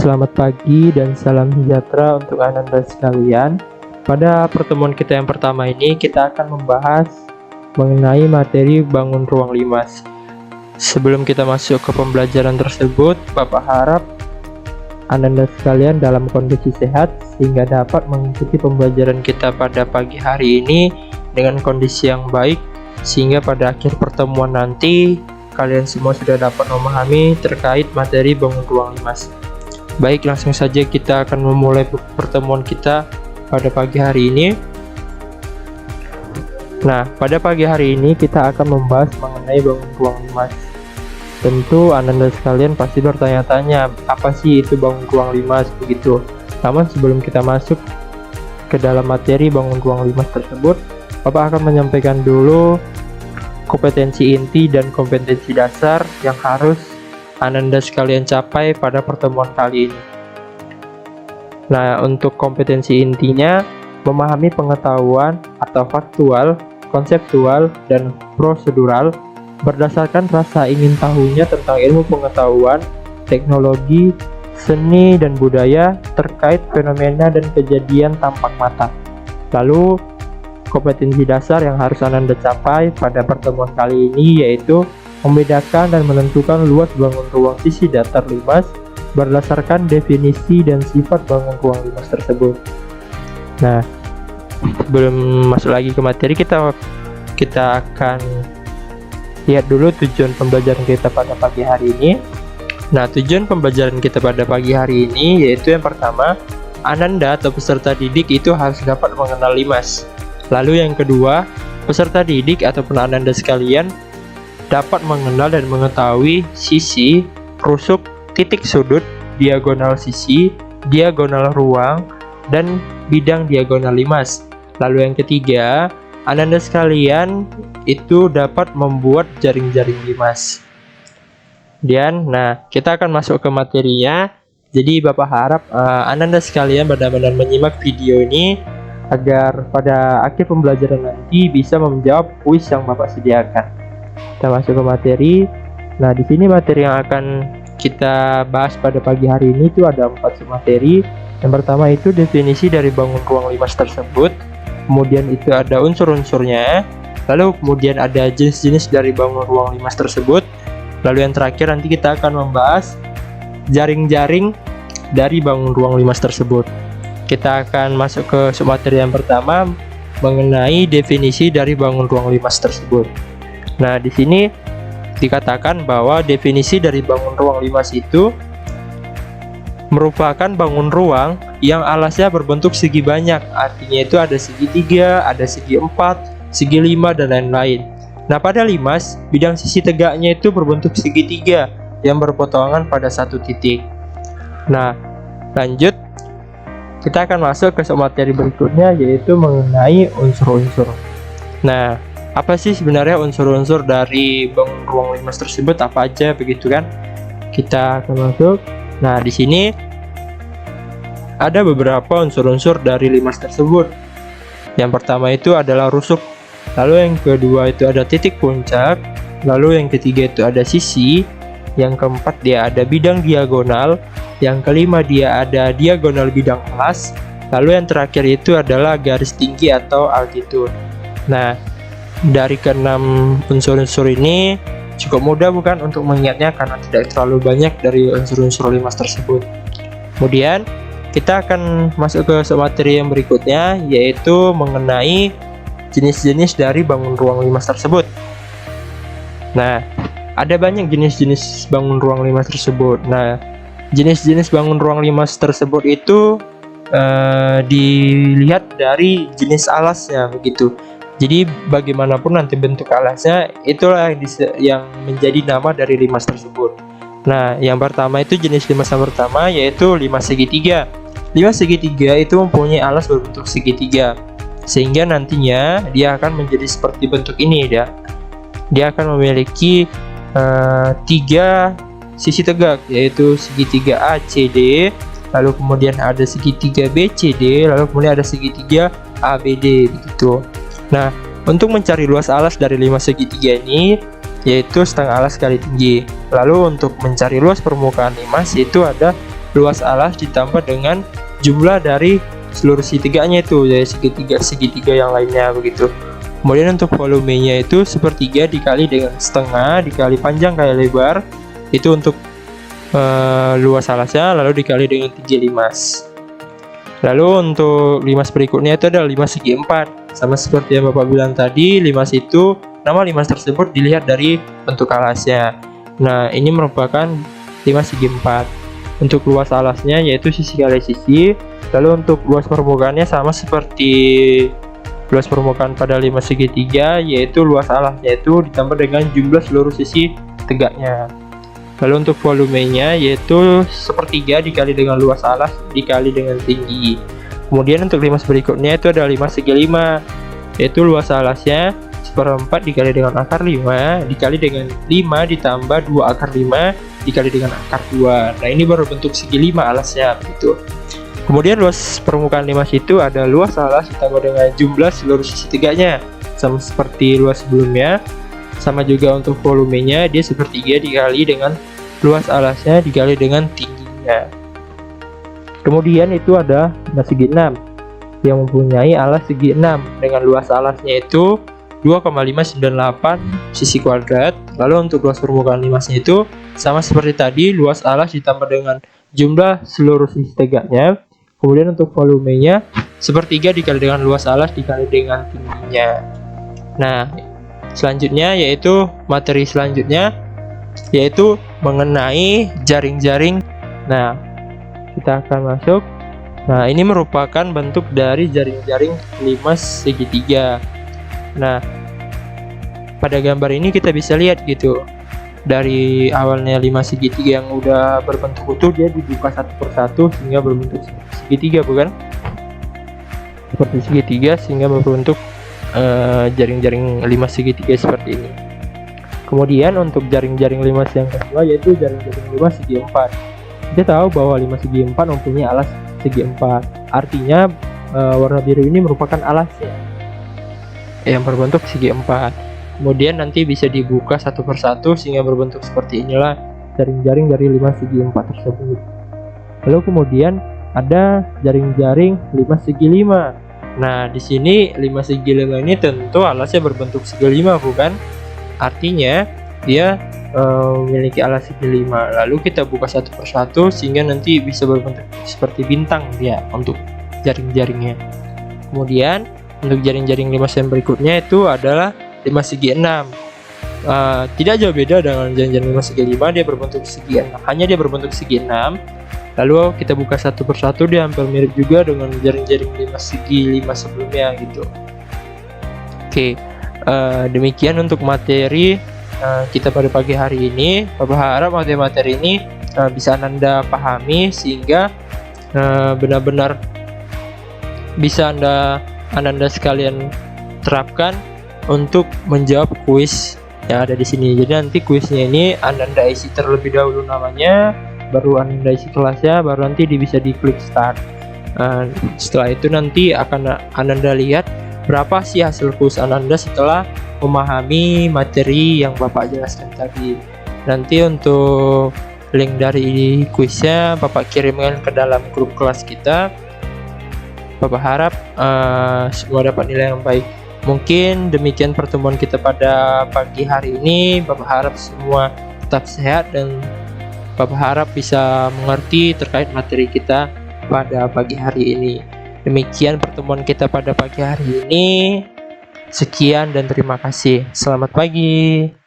Selamat pagi dan salam sejahtera untuk Anda sekalian. Pada pertemuan kita yang pertama ini, kita akan membahas mengenai materi bangun ruang limas. Sebelum kita masuk ke pembelajaran tersebut, Bapak harap Anda sekalian dalam kondisi sehat sehingga dapat mengikuti pembelajaran kita pada pagi hari ini dengan kondisi yang baik, sehingga pada akhir pertemuan nanti kalian semua sudah dapat memahami terkait materi bangun ruang limas. Baik, langsung saja kita akan memulai pertemuan kita pada pagi hari ini. Nah, pada pagi hari ini kita akan membahas mengenai bangun ruang limas. Tentu Anda sekalian pasti bertanya-tanya, apa sih itu bangun ruang limas begitu. Namun sebelum kita masuk ke dalam materi bangun ruang limas tersebut, Bapak akan menyampaikan dulu kompetensi inti dan kompetensi dasar yang harus Anda sekalian capai pada pertemuan kali ini. Nah, untuk kompetensi intinya, memahami pengetahuan atau faktual, konseptual, dan prosedural berdasarkan rasa ingin tahunya tentang ilmu pengetahuan, teknologi, seni, dan budaya terkait fenomena dan kejadian tampak mata. Lalu, kompetensi dasar yang harus Anda capai pada pertemuan kali ini yaitu membedakan dan menentukan luas bangun ruang sisi datar limas berdasarkan definisi dan sifat bangun ruang limas tersebut. Nah, sebelum masuk lagi ke materi, kita akan lihat dulu tujuan pembelajaran kita pada pagi hari ini. Nah, tujuan pembelajaran kita pada pagi hari ini yaitu yang pertama, Anda atau peserta didik itu harus dapat mengenal limas. Lalu yang kedua, peserta didik ataupun Anda sekalian dapat mengenal dan mengetahui sisi, rusuk, titik sudut, diagonal sisi, diagonal ruang, dan bidang diagonal limas. Lalu yang ketiga, Anda sekalian itu dapat membuat jaring-jaring limas. Dan nah, kita akan masuk ke materinya. Jadi Bapak harap Anda sekalian benar-benar menyimak video ini agar pada akhir pembelajaran nanti bisa menjawab kuis yang Bapak sediakan. Kita masuk ke materi. Nah, di sini materi yang akan kita bahas pada pagi hari ini itu ada 4 submateri. Yang pertama itu definisi dari bangun ruang limas tersebut. Kemudian itu ada unsur-unsurnya. Lalu kemudian ada jenis-jenis dari bangun ruang limas tersebut. Lalu yang terakhir nanti kita akan membahas jaring-jaring dari bangun ruang limas tersebut. Kita akan masuk ke submateri yang pertama mengenai definisi dari bangun ruang limas tersebut. Nah, di sini dikatakan bahwa definisi dari bangun ruang limas itu merupakan bangun ruang yang alasnya berbentuk segi banyak. Artinya itu ada segi 3, ada segi 4, segi 5, dan lain-lain. Nah, pada limas, bidang sisi tegaknya itu berbentuk segi 3 yang berpotongan pada satu titik. Nah, lanjut. Kita akan masuk ke materi berikutnya yaitu mengenai unsur-unsur. Nah, apa sih sebenarnya unsur-unsur dari bangun ruang limas tersebut, apa aja begitu kan? Kita akan masuk. Nah, di sini ada beberapa unsur-unsur dari limas tersebut. Yang pertama itu adalah rusuk. Lalu yang kedua itu ada titik puncak. Lalu yang ketiga itu ada sisi. Yang keempat dia ada bidang diagonal. Yang kelima dia ada diagonal bidang alas. Lalu yang terakhir itu adalah garis tinggi atau altitude. Nah, dari keenam unsur-unsur ini cukup mudah bukan untuk mengingatnya karena tidak terlalu banyak dari unsur-unsur limas tersebut. Kemudian kita akan masuk ke materi yang berikutnya yaitu mengenai jenis-jenis dari bangun ruang limas tersebut. Nah, ada banyak jenis-jenis bangun ruang limas tersebut. Nah, jenis-jenis bangun ruang limas tersebut itu dilihat dari jenis alasnya begitu. Jadi bagaimanapun nanti bentuk alasnya itulah yang menjadi nama dari limas tersebut. Nah, yang pertama itu jenis limas yang pertama yaitu limas segitiga. Limas segitiga itu mempunyai alas berbentuk segitiga, sehingga nantinya dia akan menjadi seperti bentuk ini ya. Dia akan memiliki 3 sisi tegak yaitu segitiga ACD, lalu kemudian ada segitiga BCD, lalu kemudian ada segitiga ABD begitu. Nah, untuk mencari luas alas dari limas segitiga ini yaitu setengah alas kali tinggi. Lalu untuk mencari luas permukaan limas itu ada luas alas ditambah dengan jumlah dari seluruh segitiganya itu, dari segitiga yang lainnya begitu. Kemudian untuk volumenya itu sepertiga dikali dengan setengah dikali panjang kali lebar, itu untuk luas alasnya, lalu dikali dengan 3 limas. Lalu untuk limas berikutnya itu adalah limas segi 4. Sama seperti yang Bapak bilang tadi, limas itu, nama limas tersebut dilihat dari bentuk alasnya. Nah, ini merupakan limas segi 4. Untuk luas alasnya yaitu sisi kali sisi. Lalu untuk luas permukaannya sama seperti luas permukaan pada limas segitiga, yaitu luas alasnya itu ditambah dengan jumlah seluruh sisi tegaknya. Lalu untuk volumenya yaitu sepertiga dikali dengan luas alas dikali dengan tinggi. Kemudian untuk limas berikutnya itu ada limas segi 5, yaitu luas alasnya 1/4 dikali dengan akar 5 dikali dengan 5 ditambah 2 akar 5 dikali dengan akar 2. Nah, ini baru bentuk segi 5 alasnya begitu. Kemudian luas permukaan limas itu ada luas alas ditambah dengan jumlah seluruh sisi tegaknya, sama seperti luas sebelumnya. Sama juga untuk volumenya, dia sepertiga dikali dengan luas alasnya dikali dengan tingginya. Kemudian itu ada limas segi 6 yang mempunyai alas segi 6 dengan luas alasnya itu 2,598 sisi kuadrat. Lalu untuk luas permukaan limasnya itu sama seperti tadi, luas alas ditambah dengan jumlah seluruh sisi tegaknya. Kemudian untuk volumenya sepertiga dikali dengan luas alas dikali dengan tingginya. Nah, selanjutnya yaitu materi selanjutnya yaitu mengenai jaring-jaring. Nah, kita akan masuk. Nah, ini merupakan bentuk dari jaring-jaring limas segitiga. Nah, pada gambar ini kita bisa lihat gitu, dari awalnya limas segitiga yang udah berbentuk utuh, dia dibuka satu persatu sehingga berbentuk segitiga, bukan? Seperti segitiga sehingga berbentuk jaring-jaring limas segitiga seperti ini. Kemudian untuk jaring-jaring limas yang kedua yaitu jaring-jaring limas segi 4. Kita tahu bahwa limas segi 4 mempunyai alas segi 4. Artinya warna biru ini merupakan alasnya yang berbentuk segi 4. Kemudian nanti bisa dibuka satu persatu sehingga berbentuk seperti inilah jaring-jaring dari limas segi 4 tersebut. Lalu kemudian ada jaring-jaring limas segi 5. Nah, di sini limas segi 5 ini tentu alasnya berbentuk segi 5, bukan? Artinya dia memiliki alas segi 5. Lalu kita buka satu persatu sehingga nanti bisa berbentuk seperti bintang dia untuk jaring-jaringnya. Kemudian untuk jaring-jaring limas yang berikutnya itu adalah limas segi 6. Tidak jauh beda dengan jaring-jaring limas segi 5, dia berbentuk segi 6. Hanya dia berbentuk segi 6. Lalu kita buka satu persatu, dia hampir mirip juga dengan jaring-jaring limas segi 5 sebelumnya gitu. Oke, demikian untuk materi kita pada pagi hari ini. Bapak harap materi ini bisa Anda pahami sehingga benar-benar bisa Anda sekalian terapkan untuk menjawab kuis yang ada di sini. Jadi nanti kuisnya ini Anda isi terlebih dahulu namanya, baru Anda isi kelasnya, baru nanti bisa diklik start. Setelah itu nanti akan Anda lihat berapa sih hasil kuis Anda setelah memahami materi yang Bapak jelaskan tadi. Nanti untuk link dari kuisnya Bapak kirimkan ke dalam grup kelas kita. Bapak harap semua dapat nilai yang baik. Mungkin demikian pertemuan kita pada pagi hari ini. Bapak harap semua tetap sehat dan Bapak harap bisa mengerti terkait materi kita pada pagi hari ini. Demikian pertemuan kita pada pagi hari ini. Sekian dan terima kasih. Selamat pagi.